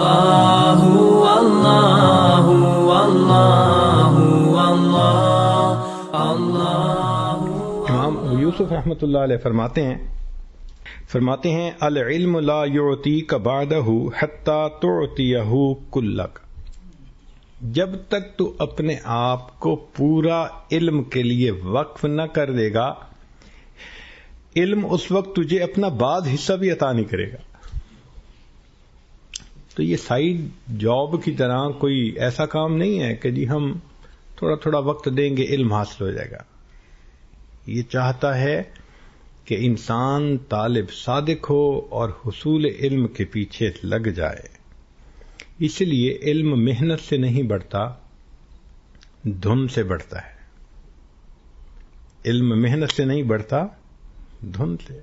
اللہ اللہ اللہ اللہ۔ امام ابو یوسف رحمۃ اللہ علیہ فرماتے ہیں العلم لا یعطیک بعدہ حتی تعطیہ کلک، جب تک تو اپنے آپ کو پورا علم کے لیے وقف نہ کر دے گا، علم اس وقت تجھے اپنا بعض حصہ بھی عطا نہیں کرے گا۔ تو یہ سائیڈ جاب کی طرح کوئی ایسا کام نہیں ہے کہ جی ہم تھوڑا تھوڑا وقت دیں گے علم حاصل ہو جائے گا۔ یہ چاہتا ہے کہ انسان طالب صادق ہو اور حصول علم کے پیچھے لگ جائے۔ اس لیے علم محنت سے نہیں بڑھتا، دھن سے بڑھتا ہے۔ علم محنت سے نہیں بڑھتا، دھن سے۔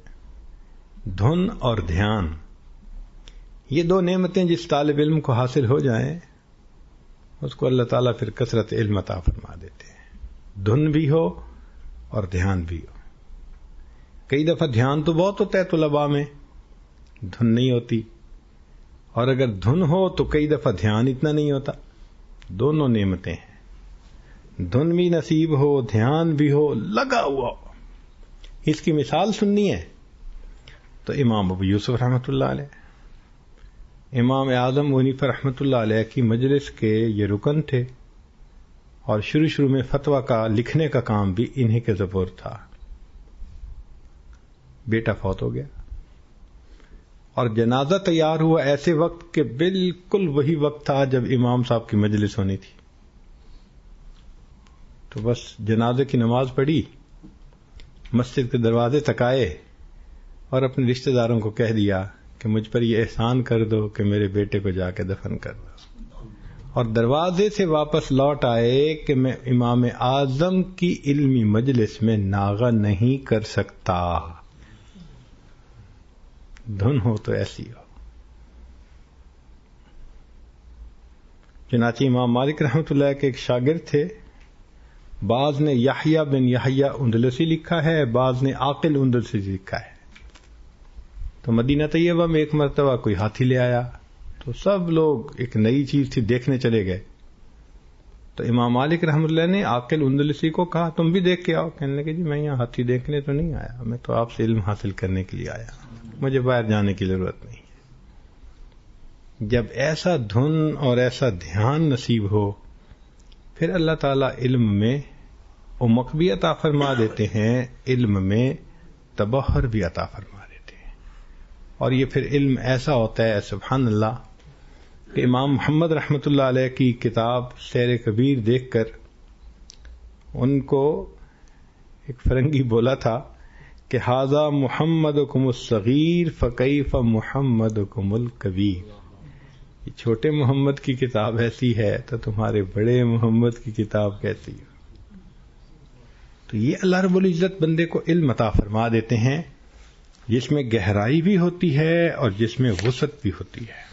دھن اور دھیان، یہ دو نعمتیں جس طالب علم کو حاصل ہو جائیں اس کو اللہ تعالیٰ پھر کثرت علم عطا فرما دیتے ہیں۔ دھن بھی ہو اور دھیان بھی ہو۔ کئی دفعہ دھیان تو بہت ہوتا ہے طلباء میں، دھن نہیں ہوتی، اور اگر دھن ہو تو کئی دفعہ دھیان اتنا نہیں ہوتا۔ دونوں نعمتیں ہیں، دھن بھی نصیب ہو، دھیان بھی ہو، لگا ہوا ہو۔ اس کی مثال سننی ہے تو امام ابو یوسف رحمۃ اللہ علیہ، امام اعظم ابو حنیفہ رحمۃ اللہ علیہ کی مجلس کے یہ رکن تھے، اور شروع میں فتویٰ کا لکھنے کا کام بھی انہی کے سپرد تھا۔ بیٹا فوت ہو گیا اور جنازہ تیار ہوا ایسے وقت کہ بالکل وہی وقت تھا جب امام صاحب کی مجلس ہونی تھی۔ تو بس جنازے کی نماز پڑھی، مسجد کے دروازے تک آئے اور اپنے رشتہ داروں کو کہہ دیا کہ مجھ پر یہ احسان کر دو کہ میرے بیٹے کو جا کے دفن کر دو، اور دروازے سے واپس لوٹ آئے کہ میں امام اعظم کی علمی مجلس میں ناغہ نہیں کر سکتا۔ دھن ہو تو ایسی ہو۔ چنانچہ امام مالک رحمۃ اللہ کے ایک شاگرد تھے، بعض نے یحییٰ بن یحییٰ اندلسی لکھا ہے، بعض نے عاقل اندلسی لکھا ہے۔ تو مدینہ طیبہ میں ایک مرتبہ کوئی ہاتھی لے آیا، تو سب لوگ، ایک نئی چیز تھی، دیکھنے چلے گئے۔ تو امام مالک رحمۃ اللہ نے عاقل اندلسی کو کہا تم بھی دیکھ کے آؤ۔ کہنے لگے جی میں یہاں ہاتھی دیکھنے تو نہیں آیا، میں تو آپ سے علم حاصل کرنے کے لیے آیا، مجھے باہر جانے کی ضرورت نہیں ہے۔ جب ایسا دھن اور ایسا دھیان نصیب ہو، پھر اللہ تعالیٰ علم میں عمق بھی عطا فرما دیتے ہیں، علم میں تبحر بھی عطا فرما دیتے ہیں، اور یہ پھر علم ایسا ہوتا ہے سبحان اللہ کہ امام محمد رحمۃ اللہ علیہ کی کتاب سیر کبیر دیکھ کر ان کو ایک فرنگی بولا تھا کہ ھذا محمدکم الصغیر فکیف محمدکم الکبیر، یہ چھوٹے محمد کی کتاب ایسی ہے تو تمہارے بڑے محمد کی کتاب کیسی ہے۔ تو یہ اللہ رب العزت بندے کو علم عطا فرما دیتے ہیں جس میں گہرائی بھی ہوتی ہے اور جس میں وسعت بھی ہوتی ہے۔